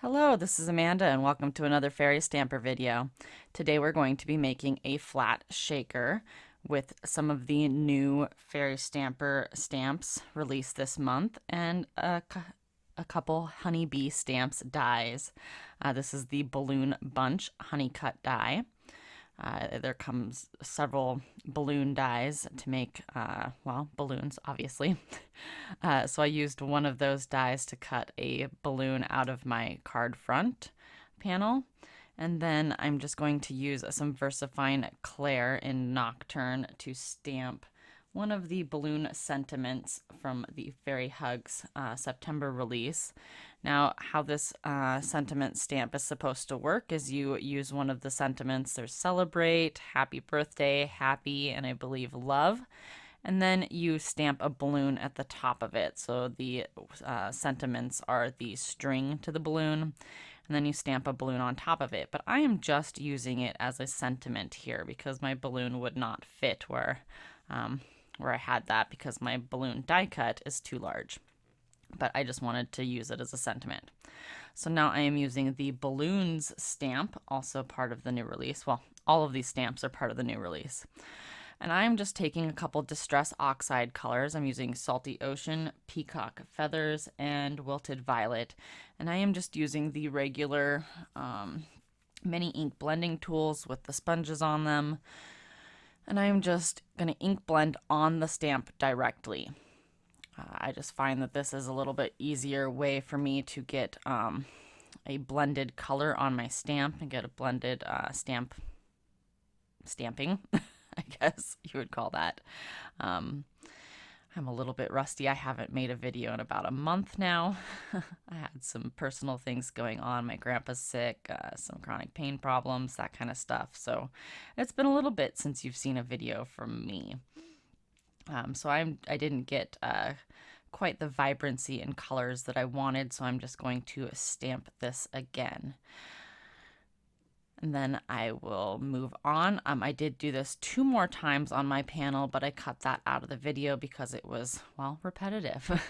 Hello, this is Amanda and welcome to another fairy stamper video. Today we're going to be making a flat shaker with some of the new fairy stamper stamps released this month and a couple Honeybee stamps dies. This is the Balloon Bunch Honey Cut die. There comes several balloon dies to make, well, balloons, obviously. So I used one of those dies to cut a balloon out of my card front panel. And then I'm just going to use some VersaFine Clair in Nocturne to stamp one of the balloon sentiments from the Fairy Hugs September release. Now, how this sentiment stamp is supposed to work is you use one of the sentiments. There's celebrate, happy birthday, happy, and I believe love. And then you stamp a balloon at the top of it. So the sentiments are the string to the balloon, and then you stamp a balloon on top of it. But I am just using it as a sentiment here because my balloon would not fit where I had that because my balloon die cut is too large. But I just wanted to use it as a sentiment. So now I am using the balloons stamp, also part of the new release. Well, all of these stamps are part of the new release. And I'm just taking a couple Distress Oxide colors. I'm using Salty Ocean, Peacock Feathers, and Wilted Violet. And I am just using the regular mini ink blending tools with the sponges on them. And I am just going to ink blend on the stamp directly. I just find that this is a little bit easier way for me to get a blended color on my stamp and get a blended stamping, I guess you would call that. I'm a little bit rusty. I haven't made a video in about a month now. I had some personal things going on. My grandpa's sick, some chronic pain problems, that kind of stuff. So it's been a little bit since you've seen a video from me. So I didn't get quite the vibrancy and colors that I wanted, so I'm just going to stamp this again. And then I will move on. I did do this 2 more times on my panel, but I cut that out of the video because it was, well, repetitive.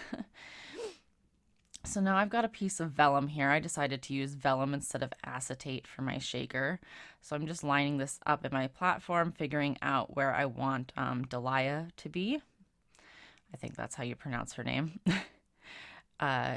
So now I've got a piece of vellum here. I decided to use vellum instead of acetate for my shaker. So I'm just lining this up in my platform, figuring out where I want Delia to be. I think that's how you pronounce her name.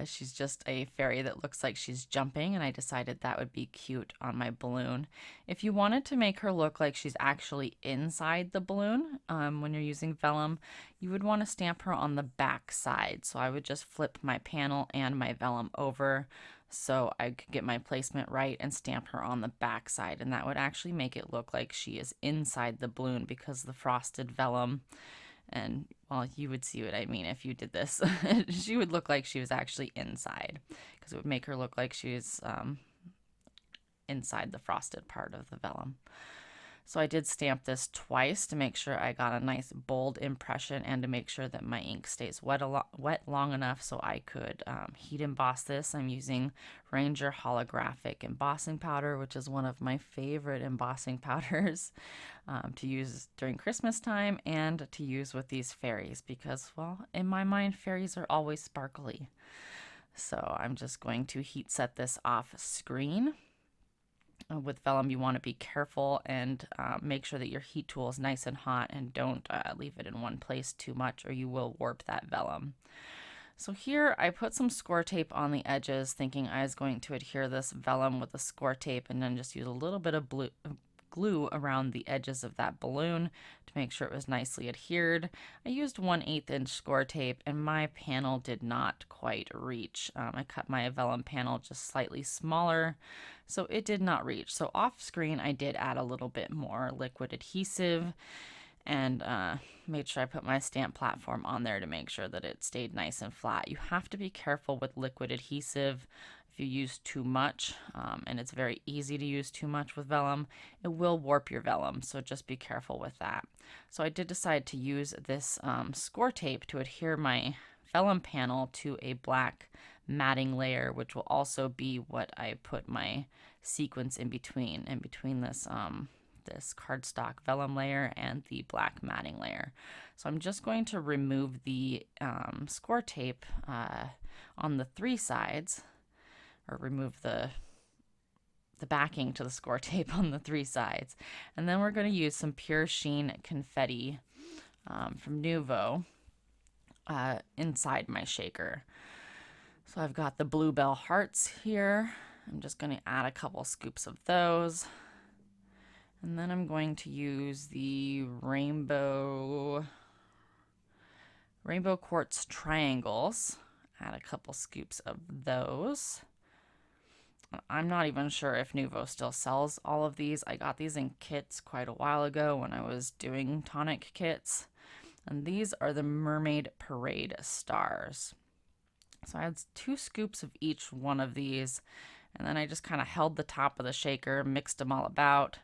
She's just a fairy that looks like she's jumping, and I decided that would be cute on my balloon. If you wanted to make her look like she's actually inside the balloon when you're using vellum, you would want to stamp her on the back side. So I would just flip my panel and my vellum over so I could get my placement right and stamp her on the back side, and that would actually make it look like she is inside the balloon because the frosted vellum. And, well, you would see what I mean if you did this. She would look like she was actually inside because it would make her look like she was inside the frosted part of the vellum. So I did stamp this twice to make sure I got a nice bold impression and to make sure that my ink stays wet long enough so I could heat emboss this. I'm using Ranger Holographic embossing powder, which is one of my favorite embossing powders to use during Christmas time and to use with these fairies because, well, in my mind, fairies are always sparkly. So I'm just going to heat set this off screen. With vellum, you want to be careful and make sure that your heat tool is nice and hot and don't leave it in one place too much or you will warp that vellum. So here I put some score tape on the edges thinking I was going to adhere this vellum with a score tape and then just use a little bit of glue around the edges of that balloon to make sure it was nicely adhered. I used 1/8 inch score tape and my panel did not quite reach. I cut my vellum panel just slightly smaller, so it did not reach. So off screen I did add a little bit more liquid adhesive and made sure I put my stamp platform on there to make sure that it stayed nice and flat. You have to be careful with liquid adhesive. If you use too much, and it's very easy to use too much with vellum, it will warp your vellum, so just be careful with that. So I did decide to use this score tape to adhere my vellum panel to a black matting layer, which will also be what I put my sequins in between this this cardstock vellum layer and the black matting layer. So I'm just going to remove the score tape on the 3 sides, or remove the backing to the score tape on the 3 sides. And then we're going to use some pure Sheen confetti from Nuvo inside my shaker. So I've got the Bluebell Hearts here. I'm just going to add a couple scoops of those. And then I'm going to use the rainbow quartz triangles. Add a couple scoops of those. I'm not even sure if Nuvo still sells all of these. I got these in kits quite a while ago when I was doing tonic kits. And these are the Mermaid Parade stars. So I had 2 scoops of each one of these, and then I just kind of held the top of the shaker, mixed them all about,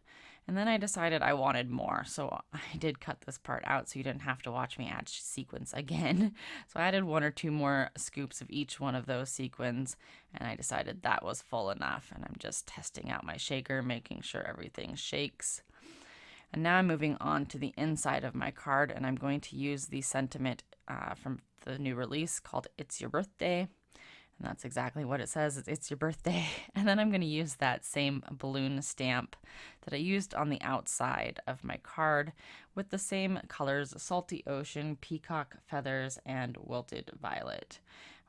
and then I decided I wanted more. So I did cut this part out so you didn't have to watch me add sequins again. So I added 1 or 2 more scoops of each one of those sequins, and I decided that was full enough. And I'm just testing out my shaker, making sure everything shakes. And now I'm moving on to the inside of my card, and I'm going to use the sentiment from the new release called It's Your Birthday. And that's exactly what it says. It's your birthday. And then I'm going to use that same balloon stamp that I used on the outside of my card with the same colors: Salty Ocean, Peacock Feathers, and Wilted Violet.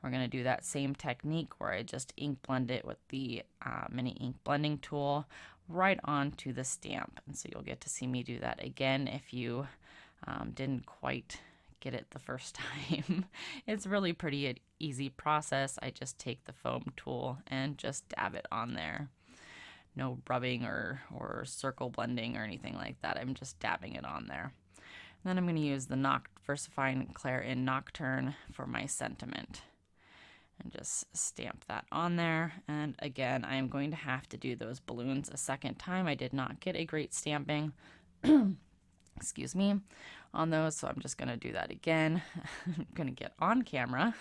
We're going to do that same technique where I just ink blend it with the mini ink blending tool right onto the stamp. And so you'll get to see me do that again if you didn't quite get it the first time. It's really pretty easy process. I just take the foam tool and just dab it on there. No rubbing or circle blending or anything like that. I'm just dabbing it on there. And then I'm going to use the VersaFine Clair in Nocturne for my sentiment. And just stamp that on there. And again, I am going to have to do those balloons a second time. I did not get a great stamping excuse me, on those, so I'm just going to do that again. I'm going to get on camera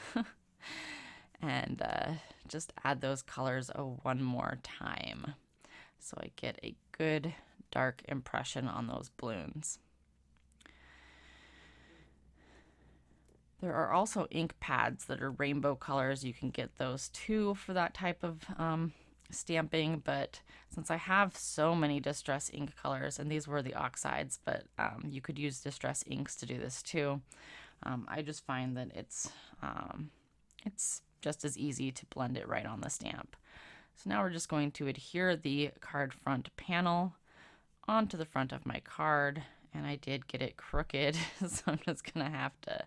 and just add those colors 1 more time so I get a good dark impression on those balloons. There are also ink pads that are rainbow colors. You can get those too for that type of stamping, but since I have so many distress ink colors, and these were the Oxides, but you could use distress inks to do this too. I just find that it's just as easy to blend it right on the stamp. So now we're just going to adhere the card front panel onto the front of my card, and I did get it crooked, so I'm just gonna have to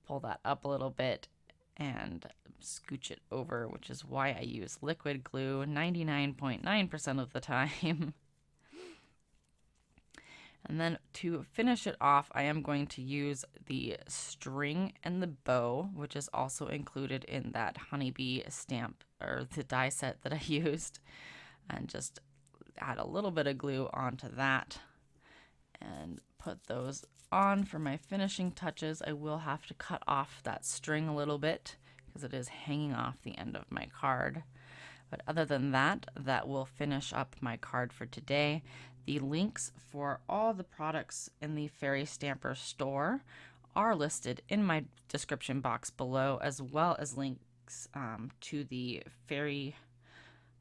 pull that up a little bit and scooch it over, which is why I use liquid glue 99.9% of the time. And then to finish it off, I am going to use the string and the bow, which is also included in that Honeybee stamp, or the die set that I used, and just add a little bit of glue onto that and put those on for my finishing touches. I will have to cut off that string a little bit because it is hanging off the end of my card. But other than that, that will finish up my card for today. The links for all the products in the Fairy Stamper store are listed in my description box below, as well as links to the Fairy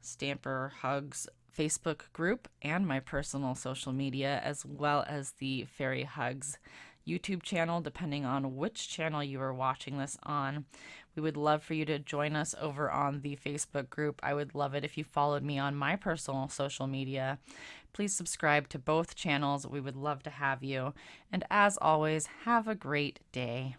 Stamper Hugs Facebook group and my personal social media, as well as the Fairy Hugs YouTube channel, depending on which channel you are watching this on. We would love for you to join us over on the Facebook group. I would love it if you followed me on my personal social media. Please subscribe to both channels. We would love to have you. And as always, have a great day.